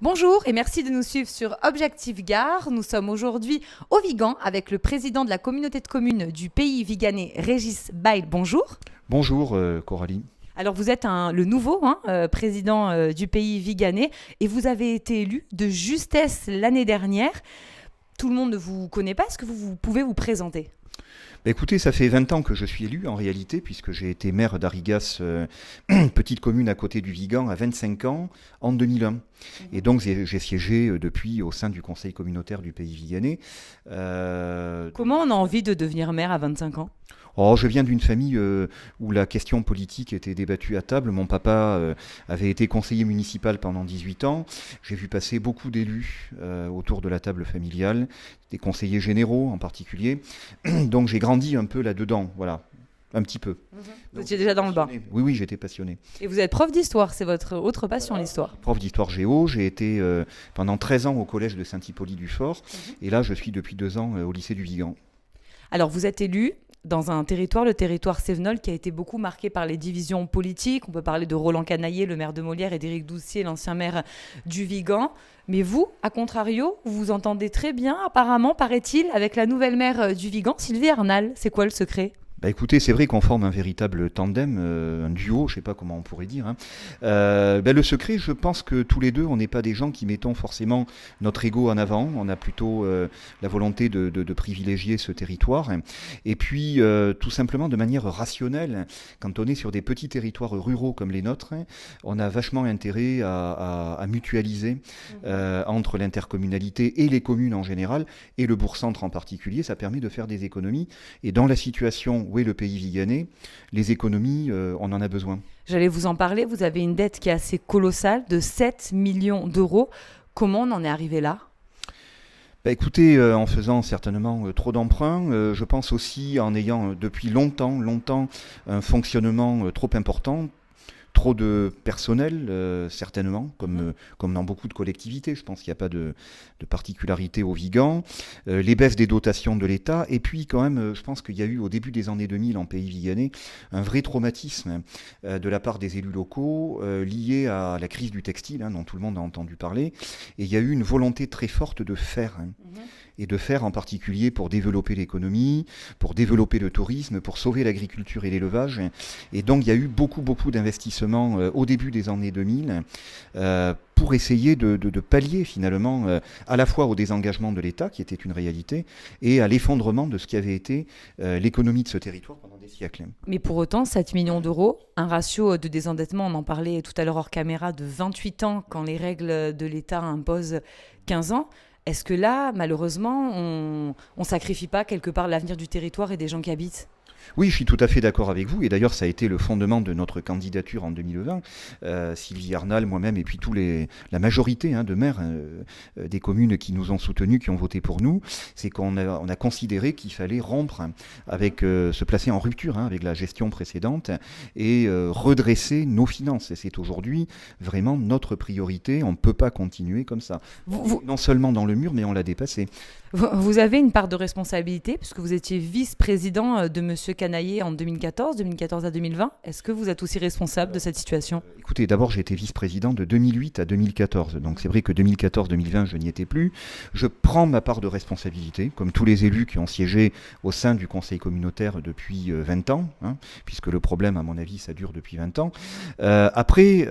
Bonjour et merci de nous suivre sur Objectif Gare. Nous sommes aujourd'hui au Vigan avec le président de la communauté de communes du pays viganais, Régis Bail. Bonjour. Bonjour Coralie. Alors vous êtes le nouveau président du pays viganais et vous avez été élu de justesse l'année dernière. Tout le monde ne vous connaît pas. Est-ce que vous pouvez vous présenter? Écoutez, ça fait 20 ans que je suis élu en réalité, puisque j'ai été maire d'Arigas, petite commune à côté du Vigan, à 25 ans, en 2001. Et donc j'ai siégé depuis au sein du conseil communautaire du pays viganais. Comment on a envie de devenir maire à 25 ans? Oh, je viens d'une famille où la question politique était débattue à table. Mon papa avait été conseiller municipal pendant 18 ans. J'ai vu passer beaucoup d'élus autour de la table familiale, des conseillers généraux en particulier. Donc j'ai grandi un peu là-dedans, voilà, un petit peu. Vous étiez déjà dans le bain. Oui, oui, j'étais passionné. Et vous êtes prof d'histoire, c'est votre autre passion, l'histoire. Prof d'histoire géo, j'ai été pendant 13 ans au collège de Saint-Hippolyte-du-Fort. Et là, je suis depuis 2 ans au lycée du Vigan. Alors vous êtes élu dans un territoire, le territoire Cévenol, qui a été beaucoup marqué par les divisions politiques. On peut parler de Roland Canaillé, le maire de Molière, et d'Éric Doucier, l'ancien maire du Vigan. Mais vous, à contrario, vous vous entendez très bien, apparemment, paraît-il, avec la nouvelle maire du Vigan, Sylvie Arnal. C'est quoi le secret ? Écoutez, c'est vrai qu'on forme un véritable tandem, un duo, je ne sais pas comment on pourrait dire. Le secret, je pense que tous les deux, on n'est pas des gens qui mettons forcément notre ego en avant. On a plutôt la volonté de privilégier ce territoire. Et puis, tout simplement, de manière rationnelle, quand on est sur des petits territoires ruraux comme les nôtres, on a vachement intérêt à mutualiser entre l'intercommunalité et les communes en général, et le bourg-centre en particulier. Ça permet de faire des économies. Et dans la situation où est le pays viganais, les économies, on en a besoin. J'allais vous en parler, vous avez une dette qui est assez colossale, de 7 millions d'euros. Comment on en est arrivé là ? Écoutez, en faisant certainement trop d'emprunts, je pense aussi en ayant depuis longtemps un fonctionnement trop important. Trop de personnel, certainement, comme dans beaucoup de collectivités. Je pense qu'il n'y a pas de particularité au Vigan. Les baisses des dotations de l'État. Et puis, quand même, je pense qu'il y a eu, au début des années 2000, en pays viganais, un vrai traumatisme de la part des élus locaux lié à la crise du textile, dont tout le monde a entendu parler. Et il y a eu une volonté très forte de faire. Et de faire en particulier pour développer l'économie, pour développer le tourisme, pour sauver l'agriculture et l'élevage. Et donc il y a eu beaucoup d'investissements au début des années 2000 pour essayer de pallier finalement à la fois au désengagement de l'État, qui était une réalité, et à l'effondrement de ce qui avait été l'économie de ce territoire pendant des siècles. Mais pour autant, 7 millions d'euros, un ratio de désendettement, on en parlait tout à l'heure hors caméra, de 28 ans quand les règles de l'État imposent 15 ans. Est-ce que là, malheureusement, on ne sacrifie pas quelque part l'avenir du territoire et des gens qui habitent ? Oui, je suis tout à fait d'accord avec vous, et d'ailleurs ça a été le fondement de notre candidature en 2020. Sylvie Arnal, moi-même, et puis la majorité de maires des communes qui nous ont soutenus, qui ont voté pour nous, c'est qu'on a considéré qu'il fallait rompre avec, se placer en rupture avec la gestion précédente et redresser nos finances. Et c'est aujourd'hui vraiment notre priorité, on ne peut pas continuer comme ça. Non seulement dans le mur, mais on l'a dépassé. Vous avez une part de responsabilité, puisque vous étiez vice-président de M. Canaillé en 2014 à 2020. Est-ce que vous êtes aussi responsable de cette situation ? Écoutez, d'abord j'ai été vice-président de 2008 à 2014. Donc c'est vrai que 2014-2020, je n'y étais plus. Je prends ma part de responsabilité, comme tous les élus qui ont siégé au sein du conseil communautaire depuis 20 ans, puisque le problème, à mon avis, ça dure depuis 20 ans. Après,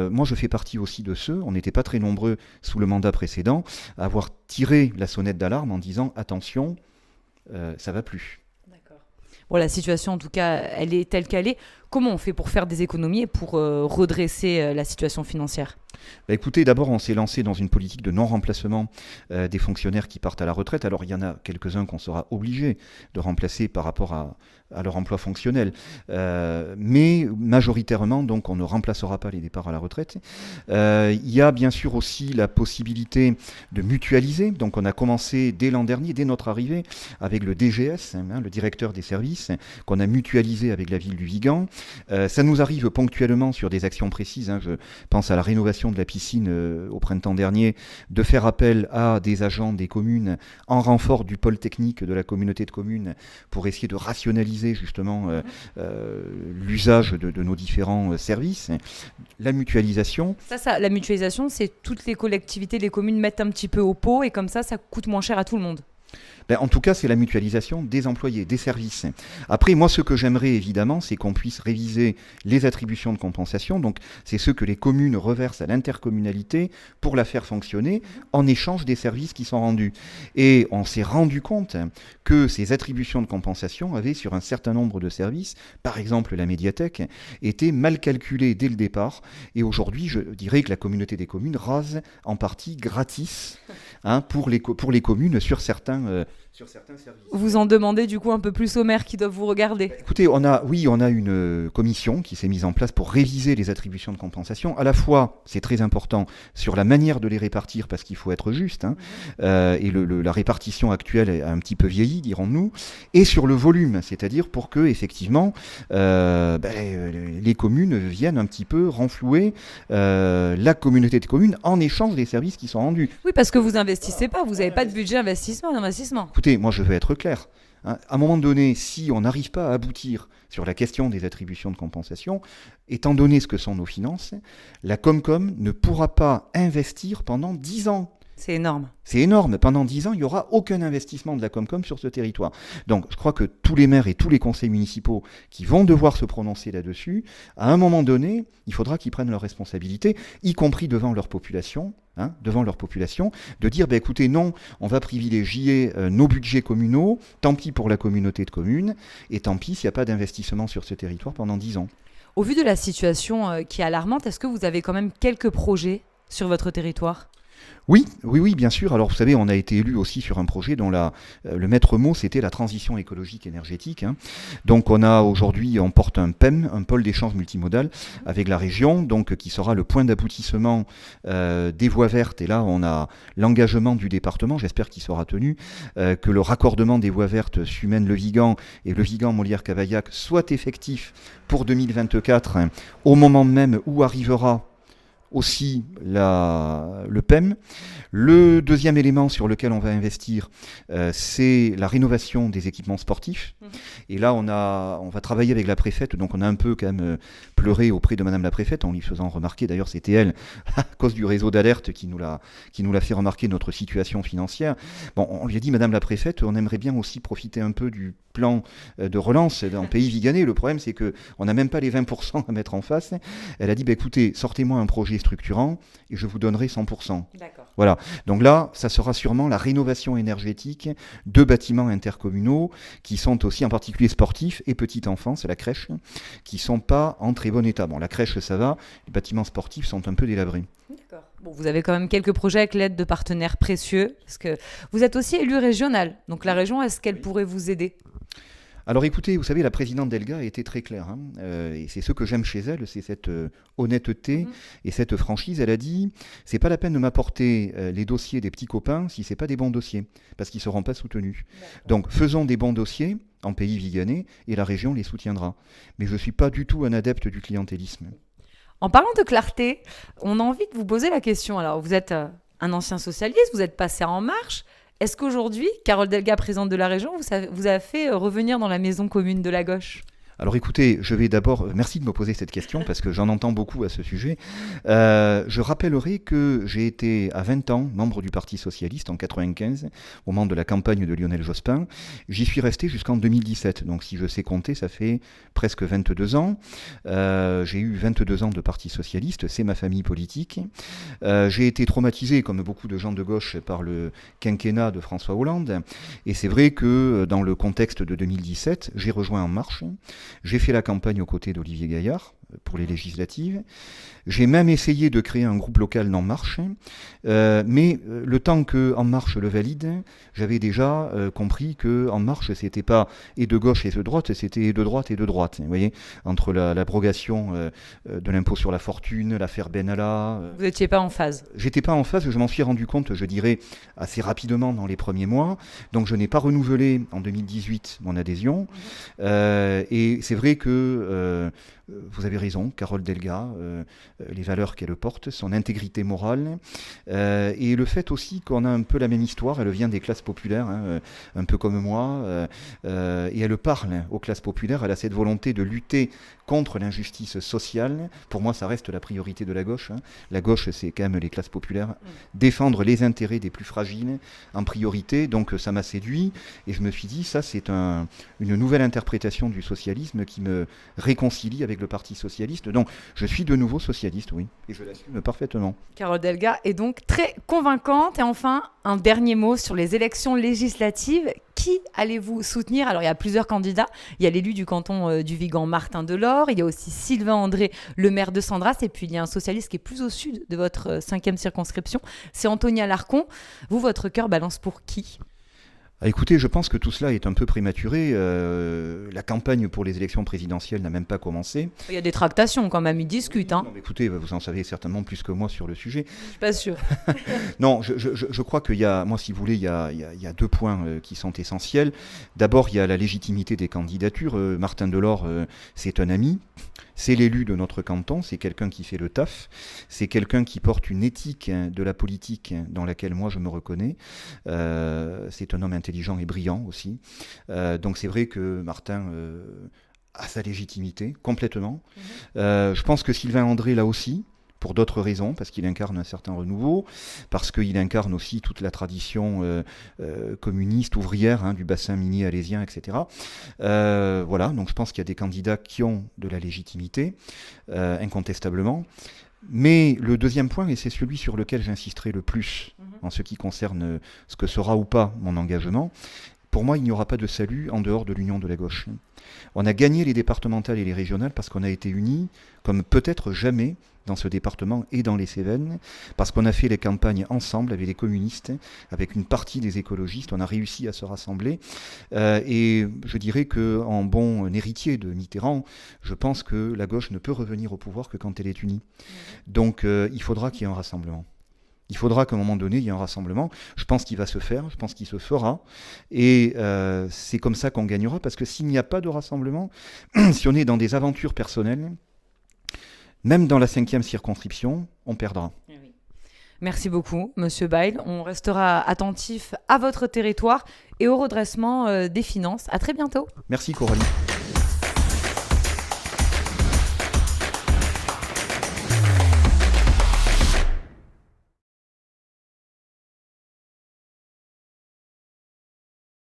moi je fais partie aussi de ceux, on n'était pas très nombreux sous le mandat précédent, à avoir tiré la sonnette d'alarme en disant attention, ça va plus. D'accord. Bon, la situation, en tout cas, elle est telle qu'elle est. Comment on fait pour faire des économies et pour redresser la situation financière ? Écoutez, d'abord, on s'est lancé dans une politique de non-remplacement des fonctionnaires qui partent à la retraite. Alors, il y en a quelques-uns qu'on sera obligé de remplacer par rapport à leur emploi fonctionnel. Mais majoritairement, donc, on ne remplacera pas les départs à la retraite. Il y a bien sûr aussi la possibilité de mutualiser. Donc, on a commencé dès l'an dernier, dès notre arrivée, avec le DGS, le directeur des services, qu'on a mutualisé avec la ville du Vigan. Ça nous arrive ponctuellement sur des actions précises, hein. Je pense à la rénovation de la piscine au printemps dernier, de faire appel à des agents des communes en renfort du pôle technique de la communauté de communes pour essayer de rationaliser justement l'usage de nos différents services. La mutualisation. La mutualisation, c'est toutes les collectivités, les communes mettent un petit peu au pot et comme ça coûte moins cher à tout le monde. En tout cas, c'est la mutualisation des employés, des services. Après, moi, ce que j'aimerais évidemment, c'est qu'on puisse réviser les attributions de compensation. Donc, c'est ce que les communes reversent à l'intercommunalité pour la faire fonctionner en échange des services qui sont rendus. Et on s'est rendu compte que ces attributions de compensation avaient, sur un certain nombre de services, par exemple la médiathèque, été mal calculées dès le départ. Et aujourd'hui, je dirais que la communauté des communes rase en partie gratis pour les communes sur certains services. Vous en demandez du coup un peu plus aux maires qui doivent vous regarder. Écoutez, on a une commission qui s'est mise en place pour réviser les attributions de compensation. À la fois, c'est très important sur la manière de les répartir parce qu'il faut être juste, et la répartition actuelle a un petit peu vieilli, dirons-nous, et sur le volume, c'est-à-dire pour que effectivement les communes viennent un petit peu renflouer la communauté de communes en échange des services qui sont rendus. Oui, parce que vous investissez pas, vous n'avez pas de budget investissement. Écoutez, moi je veux être clair. À un moment donné, si on n'arrive pas à aboutir sur la question des attributions de compensation, étant donné ce que sont nos finances, la Comcom ne pourra pas investir pendant 10 ans. C'est énorme. C'est énorme. Pendant 10 ans, il n'y aura aucun investissement de la Comcom sur ce territoire. Donc, je crois que tous les maires et tous les conseils municipaux qui vont devoir se prononcer là-dessus, à un moment donné, il faudra qu'ils prennent leurs responsabilités, y compris devant leur population, de dire, écoutez, non, on va privilégier nos budgets communaux, tant pis pour la communauté de communes, et tant pis s'il n'y a pas d'investissement sur ce territoire pendant 10 ans. Au vu de la situation qui est alarmante, est-ce que vous avez quand même quelques projets sur votre territoire ? Oui, bien sûr. Alors, vous savez, on a été élu aussi sur un projet dont le maître mot, c'était la transition écologique énergétique. Donc, on porte un PEM, un pôle d'échange multimodal, avec la région, donc qui sera le point d'aboutissement des voies vertes. Et là, on a l'engagement du département, j'espère qu'il sera tenu, que le raccordement des voies vertes Sumène-Le Vigan et Le Vigan-Molière-Cavaillac soit effectif pour 2024, au moment même où arrivera aussi le PEM. Le deuxième élément sur lequel on va investir, c'est la rénovation des équipements sportifs. Et là, on va travailler avec la préfète, donc on a un peu quand même pleuré auprès de Madame la préfète en lui faisant remarquer, d'ailleurs c'était elle, à cause du réseau d'alerte qui nous l'a fait remarquer notre situation financière. Bon, on lui a dit, Madame la préfète, on aimerait bien aussi profiter un peu du plan de relance dans le pays viganais. Le problème, c'est qu'on n'a même pas les 20% à mettre en face. Elle a dit, écoutez, sortez-moi un projet structurant et je vous donnerai 100%. D'accord. Voilà. Donc là, ça sera sûrement la rénovation énergétique de bâtiments intercommunaux qui sont aussi en particulier sportifs et petite enfance, la crèche, qui ne sont pas en très bon état. Bon, la crèche, ça va. Les bâtiments sportifs sont un peu délabrés. D'accord. Bon, vous avez quand même quelques projets avec l'aide de partenaires précieux, parce que vous êtes aussi élu régional. Donc la région, est-ce qu'elle pourrait vous aider ? Alors écoutez, vous savez, la présidente Delga a été très claire, et c'est ce que j'aime chez elle, c'est cette honnêteté et cette franchise. Elle a dit, c'est pas la peine de m'apporter les dossiers des petits copains si c'est pas des bons dossiers, parce qu'ils seront pas soutenus. D'accord. Donc faisons des bons dossiers en pays viganais et la région les soutiendra. Mais je suis pas du tout un adepte du clientélisme. En parlant de clarté, on a envie de vous poser la question. Alors vous êtes un ancien socialiste, vous êtes passé à En Marche. Est-ce qu'aujourd'hui, Carole Delga, présidente de la région, vous a fait revenir dans la maison commune de la gauche ? Alors écoutez, je vais d'abord, merci de me poser cette question parce que j'en entends beaucoup à ce sujet. Je rappellerai que j'ai été à 20 ans membre du Parti Socialiste en 95, au moment de la campagne de Lionel Jospin. J'y suis resté jusqu'en 2017, donc si je sais compter, ça fait presque 22 ans. J'ai eu 22 ans de Parti Socialiste, c'est ma famille politique. J'ai été traumatisé, comme beaucoup de gens de gauche, par le quinquennat de François Hollande. Et c'est vrai que dans le contexte de 2017, j'ai rejoint En Marche. J'ai fait la campagne aux côtés d'Olivier Gaillard, pour les législatives. J'ai même essayé de créer un groupe local d'En Marche, mais le temps que En Marche le valide, j'avais déjà compris que En Marche, c'était pas et de gauche et de droite, c'était et de droite et de droite. Vous voyez, entre l'abrogation de l'impôt sur la fortune, l'affaire Benalla. Vous n'étiez pas en phase. J'étais pas en phase, je m'en suis rendu compte, je dirais, assez rapidement dans les premiers mois. Donc je n'ai pas renouvelé en 2018 mon adhésion. Et c'est vrai que vous avez raison, Carole Delga, les valeurs qu'elle porte, son intégrité morale, et le fait aussi qu'on a un peu la même histoire, elle vient des classes populaires, hein, un peu comme moi, et elle parle aux classes populaires, elle a cette volonté de lutter contre l'injustice sociale. Pour moi, ça reste la priorité de la gauche. Hein. La gauche, c'est quand même les classes populaires. Défendre les intérêts des plus fragiles en priorité, donc ça m'a séduit, et je me suis dit, ça c'est une nouvelle interprétation du socialisme qui me réconcilie avec le Parti socialiste. Donc je suis de nouveau socialiste, oui, et je l'assume parfaitement. Carole Delga est donc très convaincante. Et enfin, un dernier mot sur les élections législatives. Qui allez-vous soutenir? Alors, il y a plusieurs candidats. Il y a l'élu du canton du Vigan, Martin Delort. Il y a aussi Sylvain André, le maire de Sandras. Et puis, il y a un socialiste qui est plus au sud de votre 5e circonscription. C'est Antonia Larcon. Vous, votre cœur balance pour qui? Écoutez, je pense que tout cela est un peu prématuré. La campagne pour les élections présidentielles n'a même pas commencé. Il y a des tractations quand même, ils discutent. Hein. Non, écoutez, vous en savez certainement plus que moi sur le sujet. Je suis pas sûre. Non, je crois qu'il y a, moi si vous voulez, il y a 2 points qui sont essentiels. D'abord, il y a la légitimité des candidatures. Martin Delort, c'est un ami. C'est l'élu de notre canton, c'est quelqu'un qui fait le taf, c'est quelqu'un qui porte une éthique de la politique dans laquelle moi je me reconnais. C'est un homme intelligent et brillant aussi. Donc c'est vrai que Martin a sa légitimité complètement. Je pense que Sylvain André là aussi, pour d'autres raisons, parce qu'il incarne un certain renouveau, parce qu'il incarne aussi toute la tradition communiste, ouvrière, hein, du bassin minier alésien, etc. Voilà, donc je pense qu'il y a des candidats qui ont de la légitimité, incontestablement. Mais le deuxième point, et c'est celui sur lequel j'insisterai le plus en ce qui concerne ce que sera ou pas mon engagement, pour moi, il n'y aura pas de salut en dehors de l'union de la gauche. On a gagné les départementales et les régionales parce qu'on a été unis comme peut-être jamais dans ce département et dans les Cévennes, parce qu'on a fait les campagnes ensemble avec les communistes, avec une partie des écologistes, on a réussi à se rassembler. Et je dirais qu'en bon héritier de Mitterrand, je pense que la gauche ne peut revenir au pouvoir que quand elle est unie. Donc il faudra qu'il y ait un rassemblement. Il faudra qu'à un moment donné, il y ait un rassemblement. Je pense qu'il va se faire, je pense qu'il se fera. Et c'est comme ça qu'on gagnera, parce que s'il n'y a pas de rassemblement, si on est dans des aventures personnelles, même dans la 5e circonscription, on perdra. Merci beaucoup, Monsieur Bail. On restera attentif à votre territoire et au redressement des finances. À très bientôt. Merci Coralie.